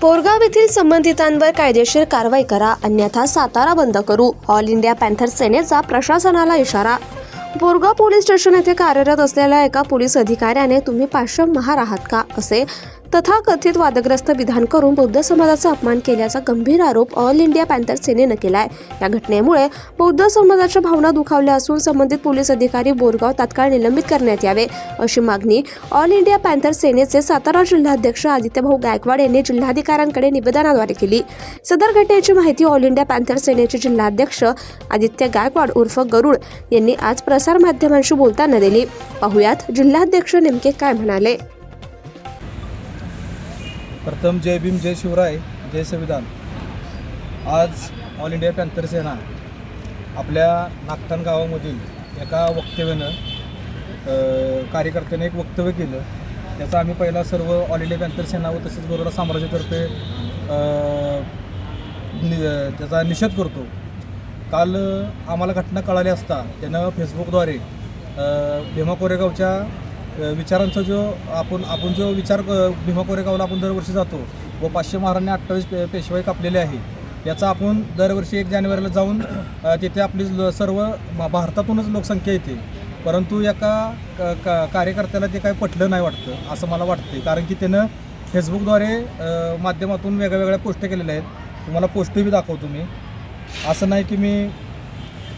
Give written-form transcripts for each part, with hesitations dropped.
पोरगाव येथील संबंधितांवर कायदेशीर कारवाई करा, अन्यथा सातारा बंद करू. ऑल इंडिया पॅन्थर सेनेचा प्रशासनाला इशारा. पोरगाव पोलीस स्टेशन येथे कार्यरत असलेल्या एका पोलीस अधिकाऱ्याने तुम्ही पाश्चिम महार आहात का असे तथाकथित वादग्रस्त विधान करून बौद्ध समाजाचा अपमान केल्याचा गंभीर आरोप ऑल इंडिया पॅन्थर सेनेनं केलाय. या घटनेमुळे बौद्ध समाजाच्या भावना दुखावल्या असून संबंधित पोलीस अधिकारी बोरगाव तात्काळ निलंबित करण्यात यावे अशी मागणी ऑल इंडिया पॅन्थर सेनेचे सातारा जिल्हाध्यक्ष आदित्यभाऊ गायकवाड यांनी जिल्हाधिकाऱ्यांकडे निवेदनाद्वारे केली. सदर घटनेची माहिती ऑल इंडिया पॅन्थर सेनेचे जिल्हाध्यक्ष आदित्य गायकवाड उर्फ गरुड यांनी आज प्रसार माध्यमांशी बोलताना दिली. पाहुयात जिल्हाध्यक्ष नेमके काय म्हणाले. प्रथम जय भीम, जय शिवराय, जय संविधान. आज ऑल इंडिया पॅन्थर सेना आपल्या नागठाण गावामधील एका वक्तव्यानं कार्यकर्त्याने एक वक्तव्य केलं. त्याचा आम्ही पहिला सर्व ऑल इंडिया पॅन्थर सेना व तसेच बरोडा साम्राज्यातर्फे त्याचा निषेध करतो. काल आम्हाला घटना कळाली असता त्यानं फेसबुकद्वारे भीमा कोरेगावच्या विचारांचा जो आपण जो विचार भीमा कोरेगावला आपण दरवर्षी जातो व 500 महारांनी 28 पेशवाई कापलेले आहे, याचा आपण दरवर्षी 1 जानेवारीला जाऊन तिथे आपली सर्व भारतातूनच लोकसंख्या येते. परंतु एका कार्यकर्त्याला ते काही पटलं नाही वाटतं असं मला वाटतं. कारण की त्यानं फेसबुकद्वारे माध्यमातून वेगळ्या पोस्ट केलेल्या आहेत. तुम्हाला पोस्टही दाखवतो मी. असं नाही की मी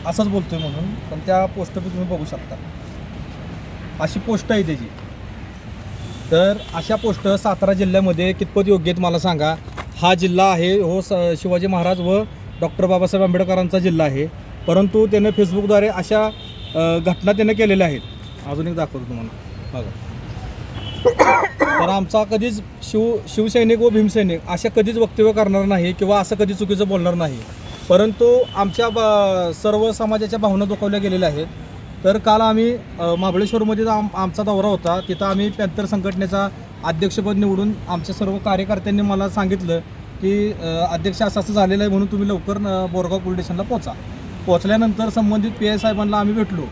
असंच बोलतोय म्हणून, पण त्या पोस्ट तुम्ही बघू शकता. अशी पोस्ट आहे त्याची. तर अशा पोस्ट सातारा जिल्ह्यामध्ये कितपत योग्य आहेत मला सांगा. हा जिल्हा आहे हो शिवाजी महाराज व डॉक्टर बाबासाहेब आंबेडकरांचा जिल्हा आहे. परंतु त्यानं फेसबुकद्वारे अशा घटना त्यानं केलेल्या आहेत. अजून एक दाखवतो तुम्हाला बघा. तर आमचा कधीच शिवसैनिक व भीमसैनिक अशा कधीच वक्तव्य करणार नाही किंवा असं कधी चुकीचं बोलणार नाही. परंतु आमच्या सर्व समाजाच्या भावना दुखावल्या गेलेल्या आहेत. तर काल आम्ही महाबळेश्वरमध्ये आमचा दौरा होता. तिथं आम्ही पॅन्थर संघटनेचा अध्यक्षपद निवडून आमच्या सर्व कार्यकर्त्यांनी मला सांगितलं की अध्यक्ष असं झालेलं आहे म्हणून तुम्ही लवकर बोरगाव पोलीस स्टेशनला पोहोचल्यानंतर संबंधित PI साहेबांना आम्ही भेटलो.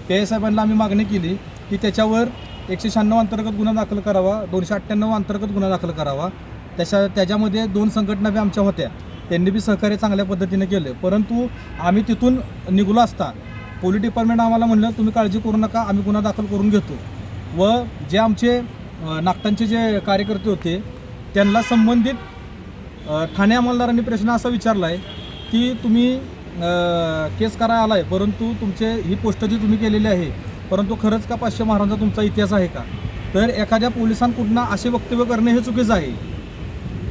PI साहेबांना आम्ही मागणी केली की त्याच्यावर 196 अंतर्गत गुन्हा दाखल करावा, 298 अंतर्गत गुन्हा दाखल करावा. त्याच्यामध्ये 2 संघटना बी आमच्या होत्या. त्यांनी बी सहकार्य चांगल्या पद्धतीने केलं. परंतु आम्ही तिथून निघलो असता पोलीस डिपार्टमेंट आम्हाला म्हणलं तुम्ही काळजी करू नका, आम्ही गुन्हा दाखल करून घेतो. व जे आमचे नागठाणचे जे कार्यकर्ते होते त्यांना संबंधित ठाणे अंमलदारांनी प्रश्न असा विचारला आहे की तुम्ही केस करायला आला आहे, परंतु तुमचे ही पोस्ट जी तुम्ही केलेली आहे, परंतु खरंच का 500 महाराजांचा तुमचा इतिहास आहे का. तर एखाद्या पोलिसांकडून असे वक्तव्य करणे हे चुकीचं आहे.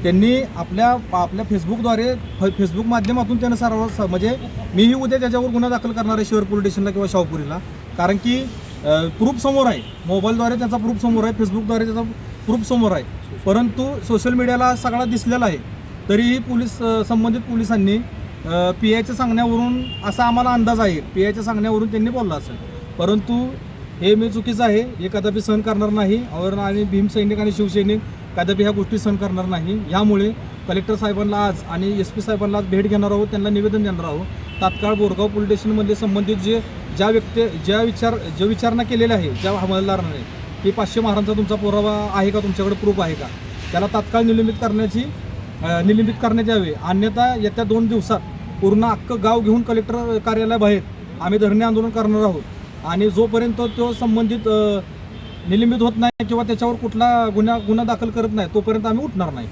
त्यांनी आपल्या फेसबुकद्वारे फेसबुक माध्यमातून त्यानं सर्व म्हणजे मीही उद्या त्याच्यावर गुन्हा दाखल करणार आहे शहर पोलीस स्टेशनला किंवा शाहपुरीला. कारण की प्रूफ समोर आहे. मोबाईलद्वारे त्याचा प्रूफ समोर आहे, फेसबुकद्वारे त्याचा प्रूफ समोर आहे. परंतु सोशल मीडियाला सगळा दिसलेला आहे. तरीही संबंधित पोलिसांनी PIच्या सांगण्यावरून असा आम्हाला अंदाज आहे, PIच्या सांगण्यावरून त्यांनी बोलला असेल. परंतु हे मी चुकीचं आहे, हे कदापि सहन करणार नाही. आणि भीमसैनिक आणि शिवसैनिक कदापि ह्या गोष्टी सहन करणार नाही. यामुळे कलेक्टर साहेबांना आज आणि SP साहेबांना आज भेट घेणार आहोत, त्यांना निवेदन देणार आहोत. तात्काळ बोरगाव पोलीस स्टेशनमध्ये संबंधित ज्या विचारणा केलेल्या आहे ज्या अंमलदाराने की 500 महाराजांचा तुमचा पुरावा आहे का, तुमच्याकडे प्रूफ आहे का, त्याला तात्काळ निलंबित करण्यात यावे. अन्यथा येत्या 2 दिवसात पूर्ण अख्खं गाव घेऊन कलेक्टर कार्यालयाबाहेर आम्ही धरणे आंदोलन करणार आहोत. आणि जोपर्यंत तो संबंधित निलंबित होत नाही किंवा त्याच्यावर कुठला गुन्हा दाखल करत नाही तोपर्यंत आम्ही उठणार नाही.